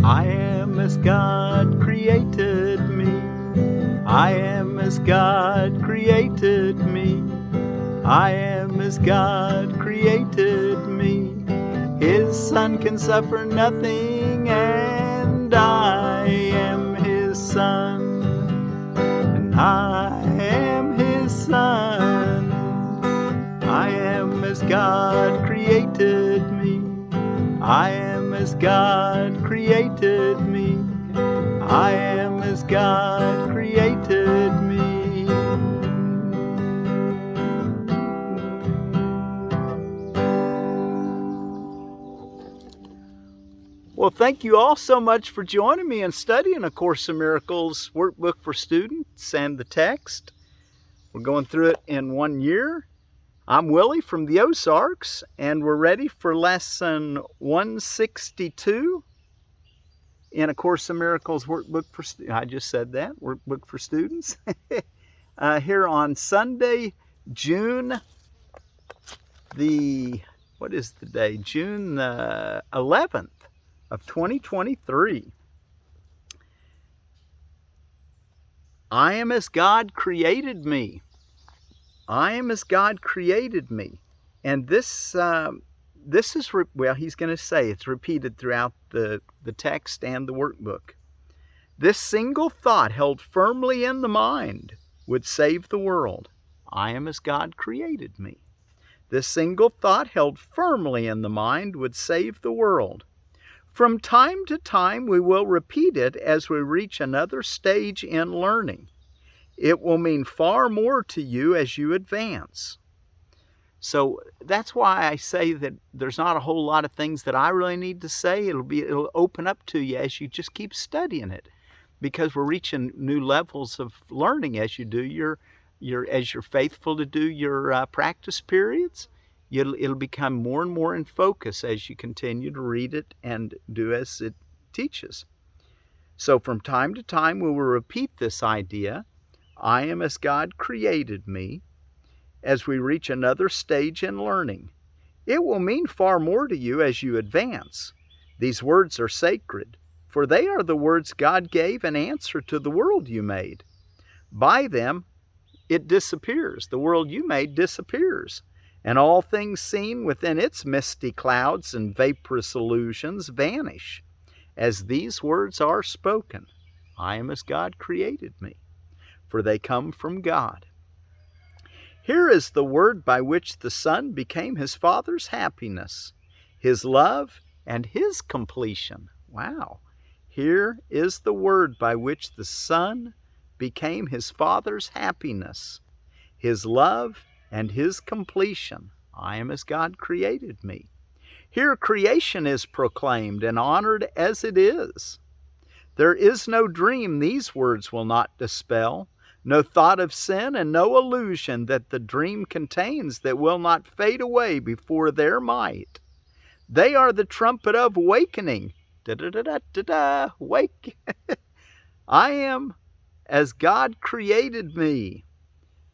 I am as God created me. I am as God created me. I am as God created me. His Son can suffer nothing, and I am His Son. And I am His Son. I am as God created me. I am as God created me. I am as God created me. Well, thank you all so much for joining me in studying A Course in Miracles Workbook for Students and the text. We're going through it in 1 year. I'm Willie from the Ozarks, and we're ready for lesson 162 in A Course in Miracles Workbook for Students. I just said that, Workbook for Students. Here on Sunday, June the, what is the day? June 11th of 2023. I am as God created me. I am as God created me. And this is, well, he's going to say it's repeated throughout the text and the workbook. This single thought held firmly in the mind would save the world. I am as God created me. This single thought held firmly in the mind would save the world. From time to time, we will repeat it as we reach another stage in learning. It will mean far more to you as you advance. So that's why I say that there's not a whole lot of things that I really need to say. It'll open up to you as you just keep studying it, because we're reaching new levels of learning as you do as you're faithful to do your practice periods. It'll become more and more in focus as you continue to read it and do as it teaches. So from time to time, we will repeat this idea, I am as God created me, as we reach another stage in learning. It will mean far more to you as you advance. These words are sacred, for they are the words God gave in answer to the world you made. By them, it disappears. The world you made disappears, and all things seen within its misty clouds and vaporous illusions vanish, as these words are spoken. I am as God created me, for they come from God. Here is the word by which the Son became His Father's happiness, His love, and His completion. Wow. Here is the word by which the Son became His Father's happiness, His love, and His completion. I am as God created me. Here creation is proclaimed and honored as it is. There is no dream these words will not dispel, no thought of sin and no illusion that the dream contains that will not fade away before their might. They are the trumpet of awakening. Da-da-da-da-da-da, wake. I am as God created me.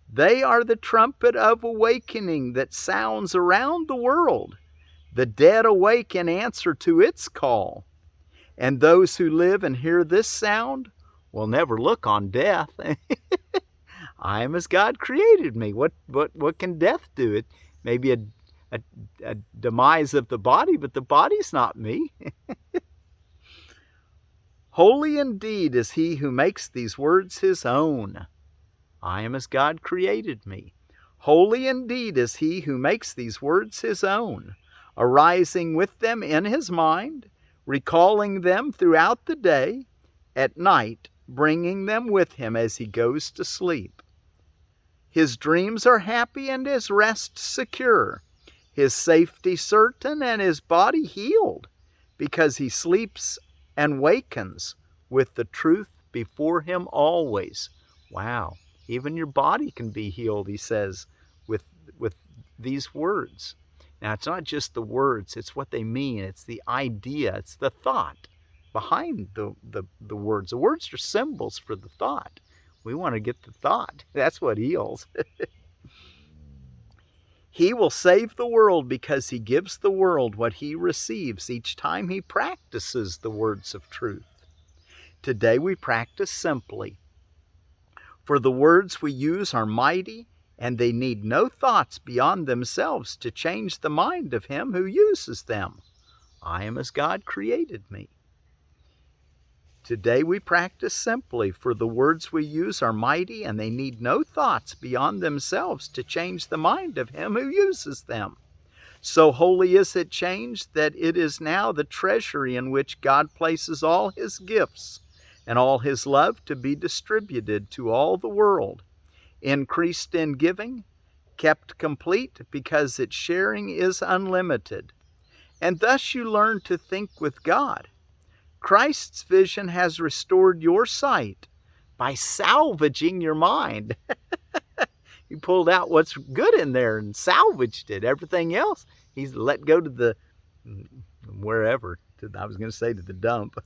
They are the trumpet of awakening that sounds around the world. The dead awake in answer to its call. And those who live and hear this sound will never look on death. I am as God created me. What can death do? It may be a demise of the body, but the body's not me. Holy indeed is he who makes these words his own. I am as God created me. Holy indeed is he who makes these words his own, arising with them in his mind, recalling them throughout the day, at night bringing them with him as he goes to sleep. His dreams are happy and his rest secure, his safety certain and his body healed, because he sleeps and wakens with the truth before him always. Wow, even your body can be healed, he says, with these words. Now, it's not just the words, it's what they mean, it's the idea, it's the thought behind the words. The words are symbols for the thought. We want to get the thought. That's what heals. He will save the world because he gives the world what he receives each time he practices the words of truth. Today we practice simply. For the words we use are mighty, and they need no thoughts beyond themselves to change the mind of him who uses them. I am as God created me. Today we practice simply, for the words we use are mighty, and they need no thoughts beyond themselves to change the mind of him who uses them. So wholly is it changed that it is now the treasury in which God places all his gifts and all his love to be distributed to all the world, increased in giving, kept complete because its sharing is unlimited. And thus you learn to think with God. Christ's vision has restored your sight by salvaging your mind. He pulled out what's good in there and salvaged it. Everything else, he's let go to the wherever. I was going to say to the dump.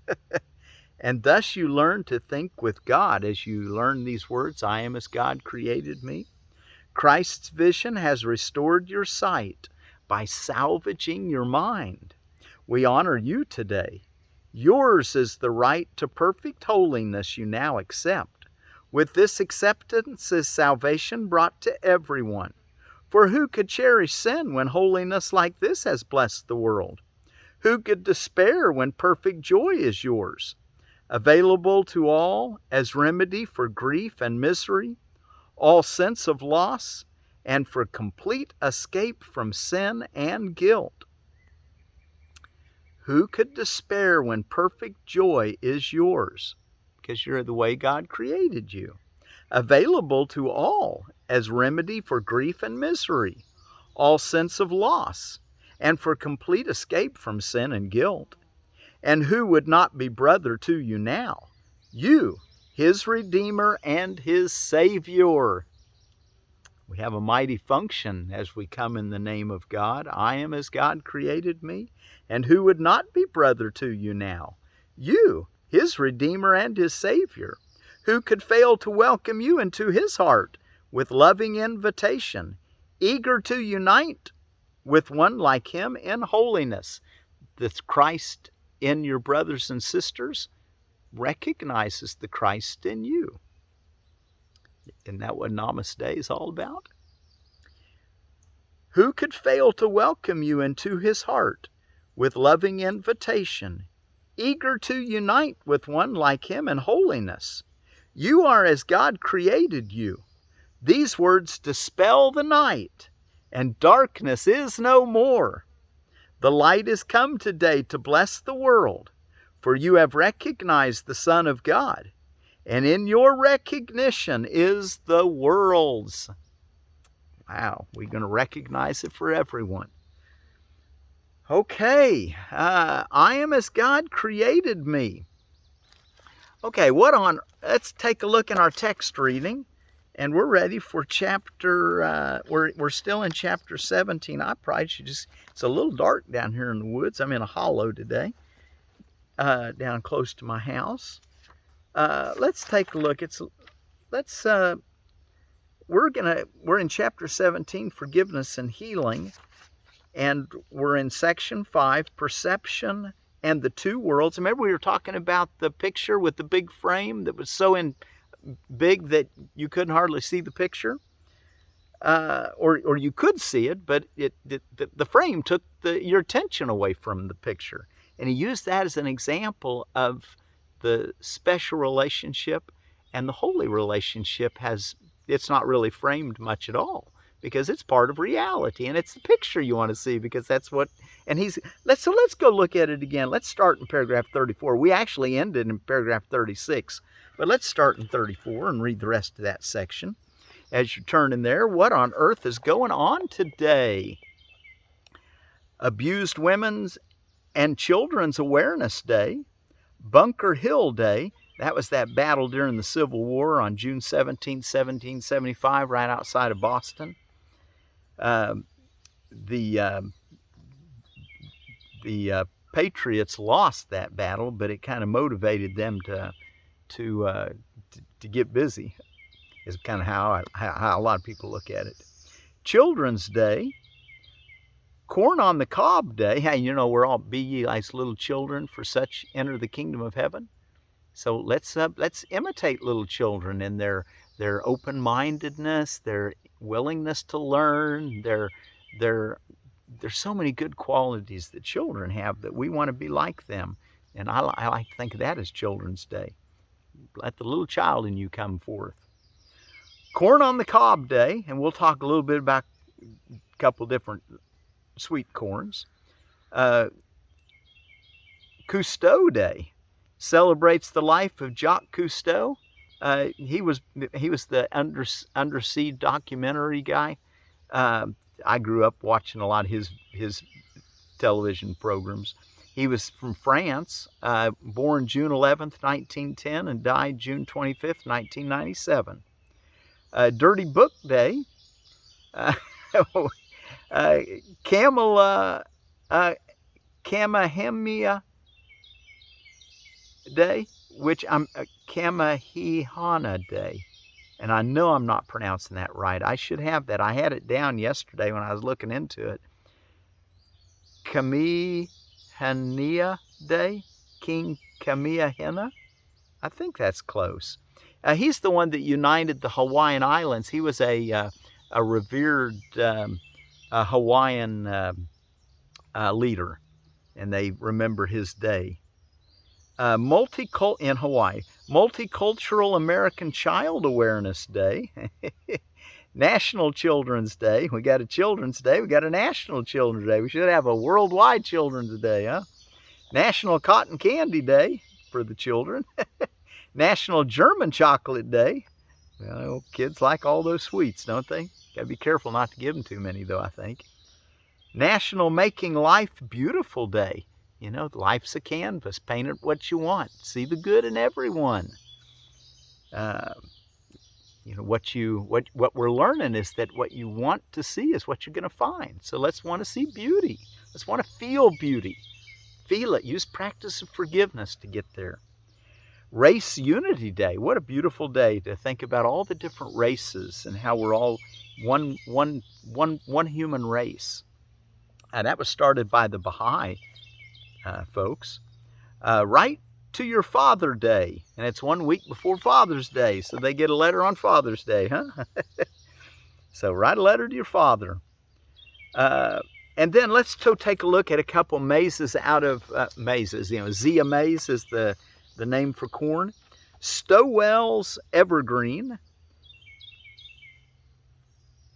And thus you learn to think with God as you learn these words, I am as God created me. Christ's vision has restored your sight by salvaging your mind. We honor you today. Yours is the right to perfect holiness you now accept. With this acceptance is salvation brought to everyone. For who could cherish sin when holiness like this has blessed the world? Who could despair when perfect joy is yours? Available to all as remedy for grief and misery, all sense of loss, and for complete escape from sin and guilt. Who could despair when perfect joy is yours? Because you're the way God created you. Available to all as remedy for grief and misery, all sense of loss, and for complete escape from sin and guilt. And who would not be brother to you now? You, his Redeemer and his Savior. We have a mighty function as we come in the name of God. I am as God created me. And who would not be brother to you now? You, his Redeemer and his Savior. Who could fail to welcome you into his heart with loving invitation, eager to unite with one like him in holiness? That Christ in your brothers and sisters recognizes the Christ in you. Isn't that what Namaste is all about? Who could fail to welcome you into his heart with loving invitation, eager to unite with one like him in holiness? You are as God created you. These words dispel the night, and darkness is no more. The light is come today to bless the world, for you have recognized the Son of God, and in your recognition is the world's. Wow, we're going to recognize it for everyone. Okay, I am as God created me. Okay, let's take a look in our text reading, and we're ready for chapter, we're still in chapter 17. I probably should it's a little dark down here in the woods. I'm in a hollow today, down close to my house. Let's take a look. We're in chapter 17, forgiveness and healing, and we're in section 5, perception and the two worlds. Remember we were talking about the picture with the big frame that was so big that you couldn't hardly see the picture, or you could see it, but the frame took your attention away from the picture. And he used that as an example of the special relationship, and the holy relationship it's not really framed much at all, because it's part of reality, and it's the picture you want to see, because that's what, and let's go look at it again. Let's start in paragraph 34. We actually ended in paragraph 36, but let's start in 34 and read the rest of that section. As you turn in there, what on earth is going on today? Abused Women's and Children's Awareness Day, Bunker Hill Day. That was that battle during the Civil War on June 17, 1775, right outside of Boston. The Patriots lost that battle, but it kind of motivated them to get busy. Is kind of how a lot of people look at it. Children's Day, Corn on the Cob Day. Hey, you know, we're all be ye as little children, for such enter the kingdom of heaven. So let's imitate little children in their open-mindedness, their willingness to learn. There's so many good qualities that children have that we want to be like them. And I like to think of that as Children's Day. Let the little child in you come forth. Corn on the Cob Day, and we'll talk a little bit about a couple different sweet corns. Cousteau Day celebrates the life of Jacques Cousteau. He was the undersea documentary guy. I grew up watching a lot of his television programs. He was from France, born June 11th, 1910, and died June 25th, 1997. Dirty Book Day. Kamehameha Day, which I'm Kamehameha Day, and I know I'm not pronouncing that right. I should have that. I had it down yesterday when I was looking into it. Kamehameha Day, King Kamehameha. I think that's close. He's the one that united the Hawaiian Islands. He was a revered Hawaiian leader, and they remember his day. In Hawaii, Multicultural American Child Awareness Day. National Children's Day. We got a Children's Day. We got a National Children's Day. We should have a worldwide Children's Day, huh? National Cotton Candy Day for the children. National German Chocolate Day. Well, kids like all those sweets, don't they? Gotta be careful not to give them too many, though, I think. National Making Life Beautiful Day. You know, life's a canvas. Paint it what you want. See the good in everyone. You know, what we're learning is that what you want to see is what you're going to find. So let's want to see beauty. Let's want to feel beauty. Feel it. Use practice of forgiveness to get there. Race Unity Day. What a beautiful day to think about all the different races and how we're all one human race. That was started by the Baha'i folks. Right to Your Father Day, and it's 1 week before Father's Day, so they get a letter on Father's Day, huh? So write a letter to your father. And then let's take a look at a couple mazes out of mazes. You know, Zia maize is the name for corn. Stowell's Evergreen.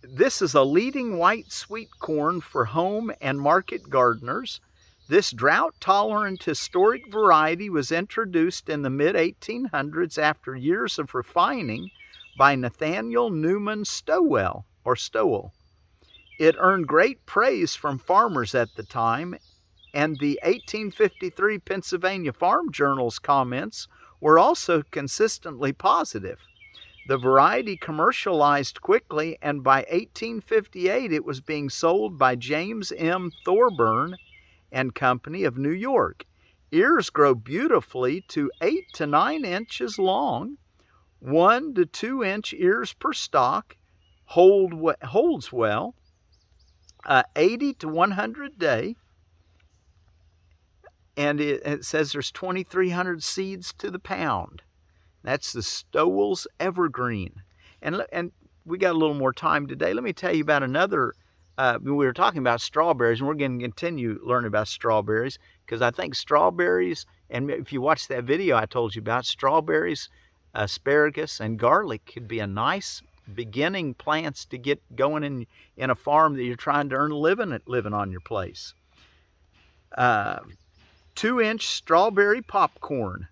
This is a leading white sweet corn for home and market gardeners. This drought-tolerant historic variety was introduced in the mid-1800s after years of refining by Nathaniel Newman Stowell, or Stowell. It earned great praise from farmers at the time, and the 1853 Pennsylvania Farm Journal's comments were also consistently positive. The variety commercialized quickly, and by 1858 it was being sold by James M. Thorburn and Company of New York. Ears grow beautifully to 8 to 9 inches long, 1 to 2 inch ears per stalk, holds well, 80 to 100 day, and it says there's 2,300 seeds to the pound. That's the Stowell's Evergreen. And we got a little more time today. Let me tell you about another. We were talking about strawberries, and we're going to continue learning about strawberries, because I think strawberries, and if you watch that video I told you about, strawberries, asparagus, and garlic could be a nice beginning plants to get going in a farm that you're trying to earn a living on your place. 2-inch strawberry popcorn.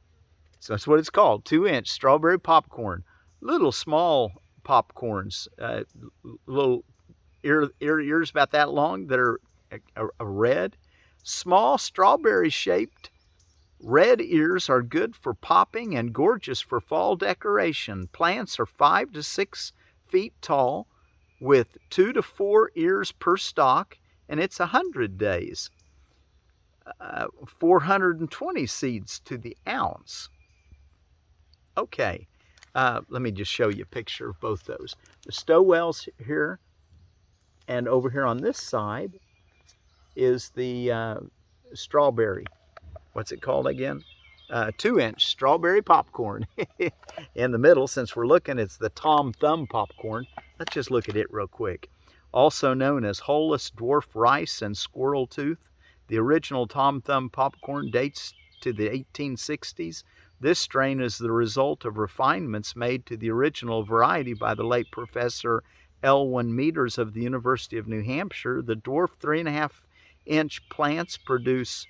So that's what it's called, 2-inch strawberry popcorn. Little small popcorns, little ears about that long that are red. Small strawberry-shaped red ears are good for popping and gorgeous for fall decoration. Plants are 5 to 6 feet tall with 2 to 4 ears per stalk, and it's 100 days. 420 seeds to the ounce. Okay, let me just show you a picture of both those. The Stowells here, And over here on this side is the strawberry. What's it called again? 2-inch strawberry popcorn. In the middle, since we're looking, it's the Tom Thumb popcorn. Let's just look at it real quick. Also known as Wholeness dwarf rice and squirrel tooth. The original Tom Thumb popcorn dates to the 1860s. This strain is the result of refinements made to the original variety by the late Professor Elwyn Meters of the University of New Hampshire. The dwarf 3.5-inch plants produce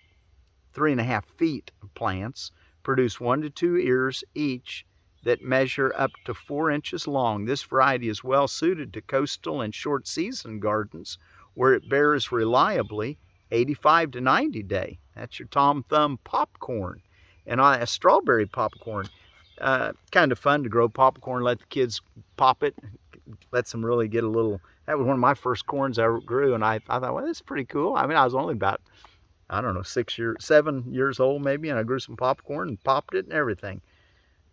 3.5 feet of plants produce 1 to 2 ears each that measure up to 4 inches long. This variety is well suited to coastal and short season gardens where it bears reliably 85 to 90 day. That's your Tom Thumb popcorn. And a strawberry popcorn, kind of fun to grow popcorn, let the kids pop it, lets them really get a little. That was one of my first corns I ever grew, and I thought, well, that's pretty cool. I mean, I was only about, I don't know, 7 years old maybe, and I grew some popcorn and popped it and everything.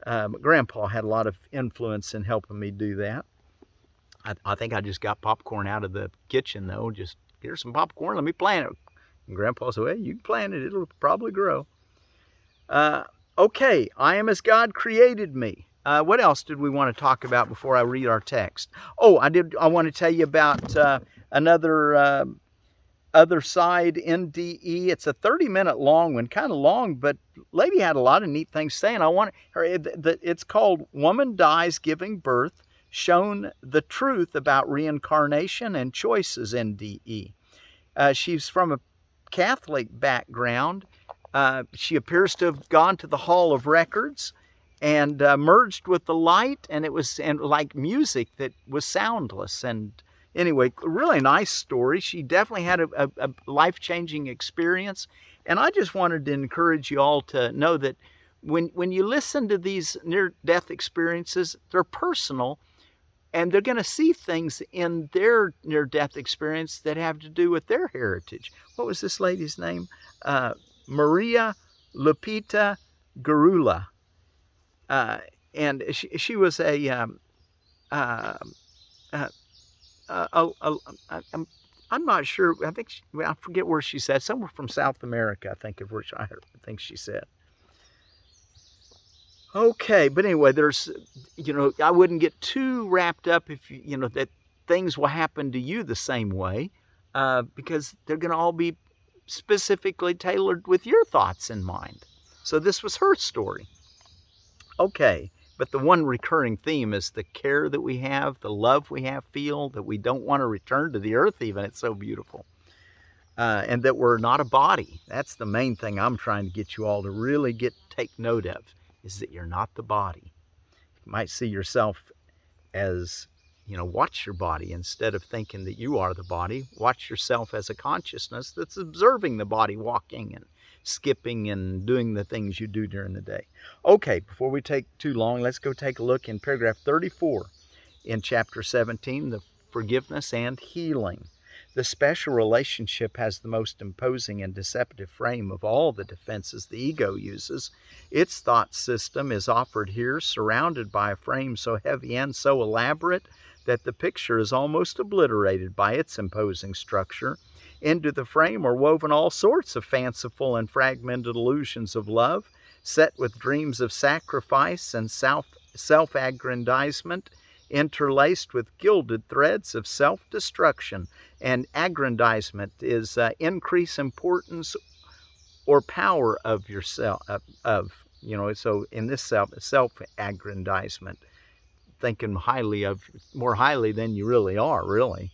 But Grandpa had a lot of influence in helping me do that. I think I just got popcorn out of the kitchen though. Just, here's some popcorn, let me plant it. And Grandpa said, well, you can plant it, it'll probably grow. Okay, I am as God created me. What else did we want to talk about before I read our text? Oh, I want to tell you about another other side NDE. It's a 30-minute long one, kind of long, but lady had a lot of neat things saying. I want her. It's called "Woman Dies Giving Birth: Shown the Truth About Reincarnation and Choices." NDE. She's from a Catholic background. She appears to have gone to the Hall of Records and merged with the light, and it was like music that was soundless. And anyway, really nice story. She definitely had a life-changing experience. And I just wanted to encourage you all to know that when you listen to these near-death experiences, they're personal, and they're going to see things in their near-death experience that have to do with their heritage. What was this lady's name? Maria Lupita Garula. And she was I'm not sure. I think I forget where she said. Somewhere from South America, I think, I think she said. Okay, but anyway, there's, I wouldn't get too wrapped up if that things will happen to you the same way, because they're going to all be specifically tailored with your thoughts in mind. So this was her story. Okay. But the one recurring theme is the care that we have, the love we feel, that we don't want to return to the earth even. It's so beautiful. And that we're not a body. That's the main thing I'm trying to get you all to really take note of, is that you're not the body. You might see yourself as, watch your body instead of thinking that you are the body. Watch yourself as a consciousness that's observing the body walking and skipping and doing the things you do during the day. Okay, before we take too long, let's go take a look in paragraph 34 in chapter 17, the forgiveness and healing. The special relationship has the most imposing and deceptive frame of all the defenses the ego uses. Its thought system is offered here, surrounded by a frame so heavy and so elaborate that the picture is almost obliterated by its imposing structure. Into the frame are woven all sorts of fanciful and fragmented illusions of love, set with dreams of sacrifice and self-aggrandizement, interlaced with gilded threads of self-destruction. And aggrandizement is increase importance or power of yourself. So in this self-aggrandizement, thinking more highly than you really are, really.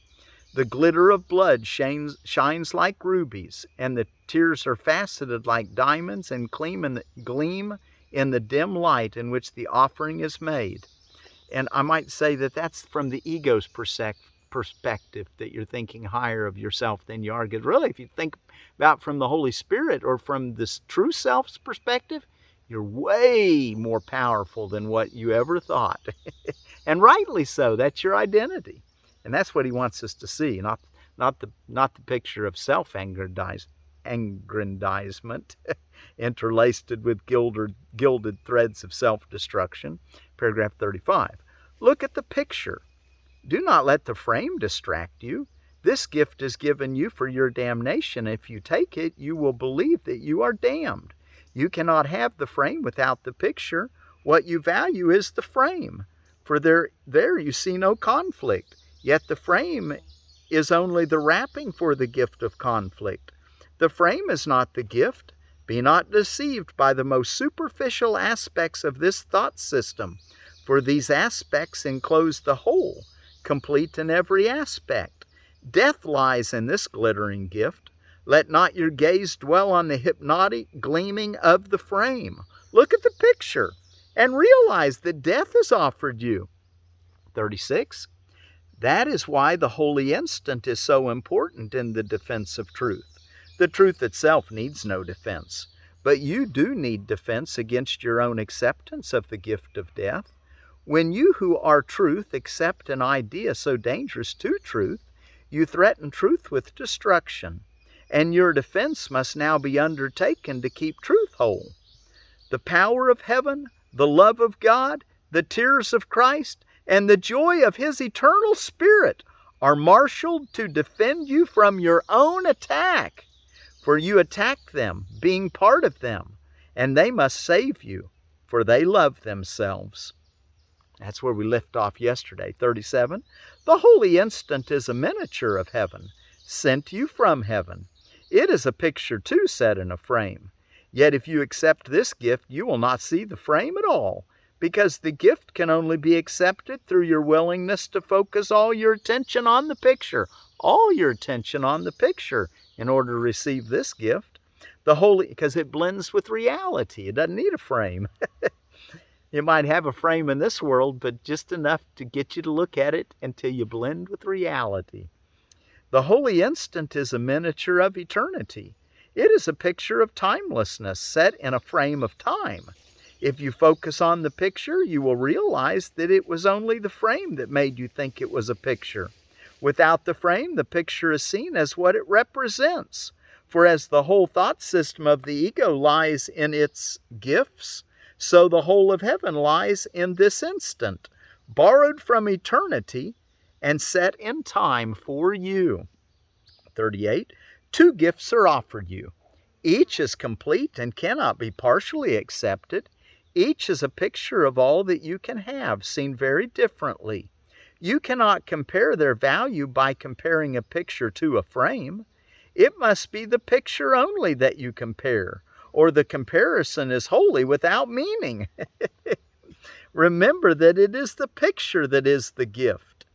The glitter of blood shines like rubies, and the tears are faceted like diamonds and gleam in the dim light in which the offering is made. And I might say that that's from the ego's perspective, that you're thinking higher of yourself than you are. Because really, if you think about from the Holy Spirit or from this true self's perspective, you're way more powerful than what you ever thought. And rightly so. That's your identity. And that's what he wants us to see, not the picture of self-aggrandizement, interlaced with gilded threads of self-destruction. Paragraph 35. Look at the picture. Do not let the frame distract you. This gift is given you for your damnation. If you take it, you will believe that you are damned. You cannot have the frame without the picture. What you value is the frame, for there you see no conflict. Yet the frame is only the wrapping for the gift of conflict. The frame is not the gift. Be not deceived by the most superficial aspects of this thought system, for these aspects enclose the whole, complete in every aspect. Death lies in this glittering gift. Let not your gaze dwell on the hypnotic gleaming of the frame. Look at the picture and realize that death is offered you. 36. That is why the holy instant is so important in the defense of truth. The truth itself needs no defense, but you do need defense against your own acceptance of the gift of death. When you who are truth accept an idea so dangerous to truth, you threaten truth with destruction, and your defense must now be undertaken to keep truth whole. The power of heaven, the love of God, the tears of Christ, and the joy of His eternal Spirit are marshaled to defend you from your own attack. For you attack them, being part of them, and they must save you, for they love themselves. That's where we left off yesterday. 37. The holy instant is a miniature of heaven, sent you from heaven. It is a picture too set in a frame. Yet if you accept this gift, you will not see the frame at all, because the gift can only be accepted through your willingness to focus all your attention on the picture, in order to receive this gift. Because it blends with reality. It doesn't need a frame. You might have a frame in this world, but just enough to get you to look at it until you blend with reality. The holy instant is a miniature of eternity. It is a picture of timelessness set in a frame of time. If you focus on the picture, you will realize that it was only the frame that made you think it was a picture. Without the frame, the picture is seen as what it represents. For as the whole thought system of the ego lies in its gifts, so the whole of heaven lies in this instant, borrowed from eternity and set in time for you. 38. Two gifts are offered you. Each is complete and cannot be partially accepted. Each is a picture of all that you can have, seen very differently. You cannot compare their value by comparing a picture to a frame. It must be the picture only that you compare, or the comparison is wholly without meaning. Remember that it is the picture that is the gift,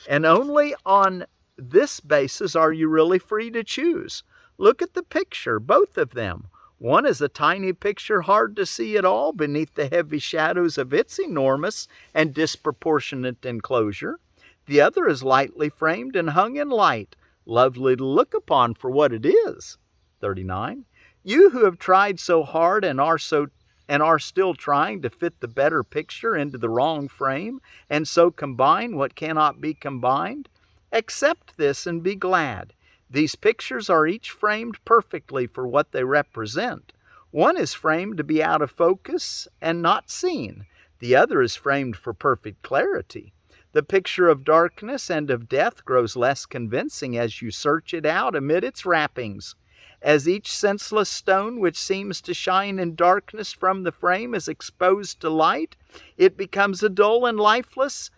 and only on this basis are you really free to choose. Look at the picture, both of them. One is a tiny picture, hard to see at all beneath the heavy shadows of its enormous and disproportionate enclosure. The other is lightly framed and hung in light, lovely to look upon for what it is. 39. You who have tried so hard and are still trying to fit the better picture into the wrong frame, and so combine what cannot be combined, accept this and be glad. These pictures are each framed perfectly for what they represent. One is framed to be out of focus and not seen. The other is framed for perfect clarity. The picture of darkness and of death grows less convincing as you search it out amid its wrappings. As each senseless stone which seems to shine in darkness from the frame is exposed to light, it becomes dull and lifeless,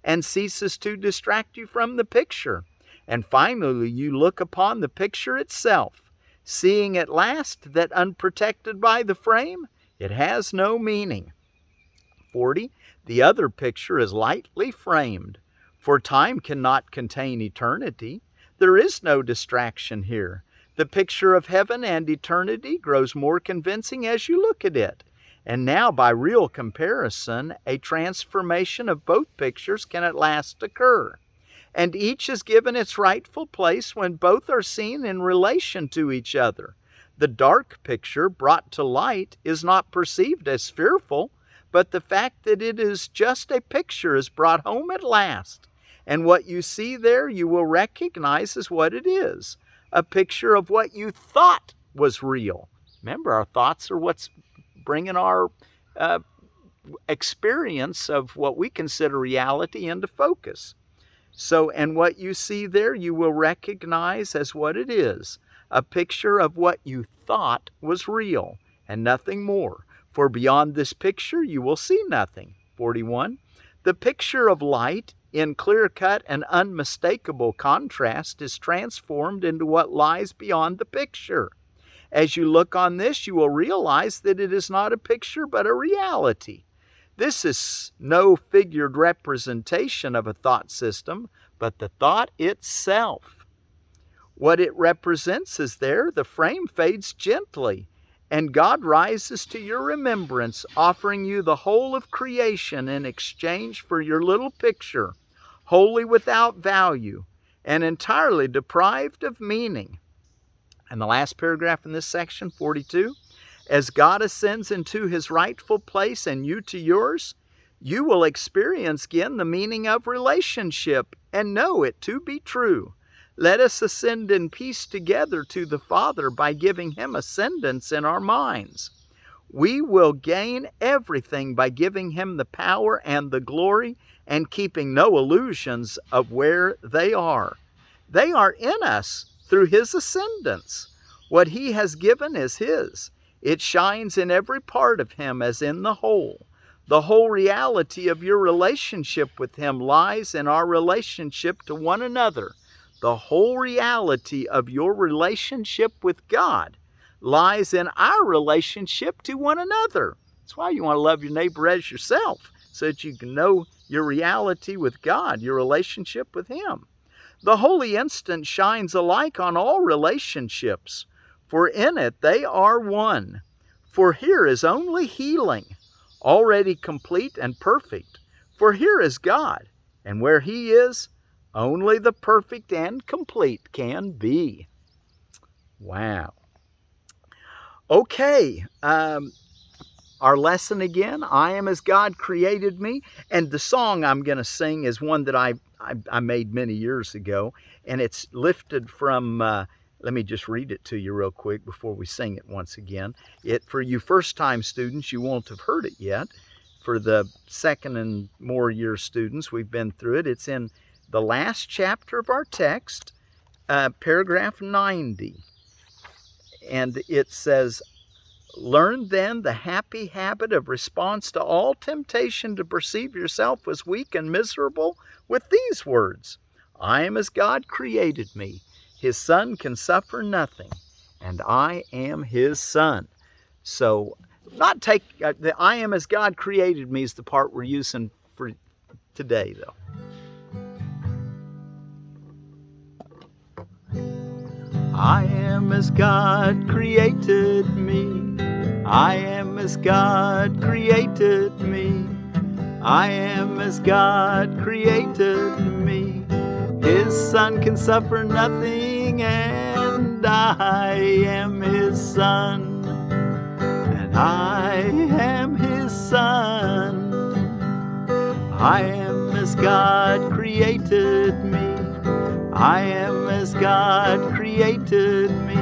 and ceases to distract you from the picture. And finally you look upon the picture itself, seeing at last that unprotected by the frame, it has no meaning. 40. The other picture is lightly framed, for time cannot contain eternity. There is no distraction here. The picture of heaven and eternity grows more convincing as you look at it. And now, by real comparison, a transformation of both pictures can at last occur. And each is given its rightful place when both are seen in relation to each other. The dark picture brought to light is not perceived as fearful, but the fact that it is just a picture is brought home at last. And what you see there you will recognize as what it is, a picture of what you thought was real. Remember, our thoughts are what's bringing our experience of what we consider reality into focus. So, and what you see there, you will recognize as what it is, a picture of what you thought was real, and nothing more. For beyond this picture, you will see nothing. 41. The picture of light, in clear-cut and unmistakable contrast, is transformed into what lies beyond the picture. As you look on this, you will realize that it is not a picture, but a reality. This is no figured representation of a thought system, but the thought itself. What it represents is there, the frame fades gently, and God rises to your remembrance, offering you the whole of creation in exchange for your little picture, wholly without value and entirely deprived of meaning. And the last paragraph in this section, 42, as God ascends into his rightful place and you to yours, you will experience again the meaning of relationship and know it to be true. Let us ascend in peace together to the Father by giving him ascendance in our minds. We will gain everything by giving him the power and the glory and keeping no illusions of where they are. They are in us through his ascendance. What he has given is his. It shines in every part of him as in the whole. The whole reality of your relationship with him lies in our relationship to one another. The whole reality of your relationship with God lies in our relationship to one another. That's why you want to love your neighbor as yourself, so that you can know your reality with God, your relationship with him. The holy instant shines alike on all relationships, for in it they are one. For here is only healing, already complete and perfect. For here is God, and where he is, only the perfect and complete can be. Wow. Okay, our lesson again, I am as God created me. And the song I'm going to sing is one that I made many years ago. And it's lifted from, let me just read it to you real quick before we sing it once again. For you first-time students, you won't have heard it yet. For the second and more year students, we've been through it. It's in the last chapter of our text, paragraph 90. And it says, learn then the happy habit of response to all temptation to perceive yourself as weak and miserable with these words, I am as God created me. His son can suffer nothing, and I am his son. So, not take, the I am as God created me is the part we're using for today, though. I am as God created me. I am as God created me. I am as God created me. His son can suffer nothing, and I am his son. And I am his son. I am as God created me. I am as God created me.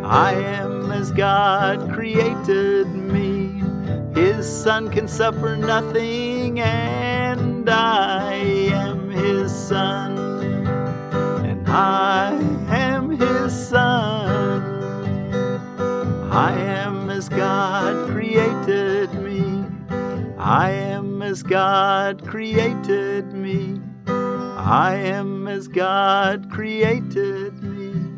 I am as God created me. His son can suffer nothing, and I am his son. And I am his son. I am as God created me. I am as God created me. I am as God created me.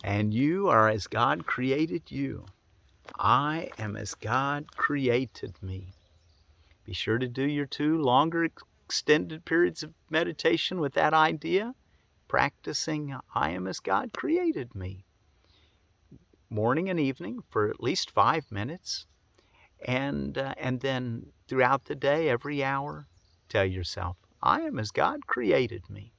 And you are as God created you. I am as God created me. Be sure to do your 2 longer extended periods of meditation with that idea, practicing I am as God created me. Morning and evening for at least 5 minutes, and then throughout the day, every hour, tell yourself, I am as God created me.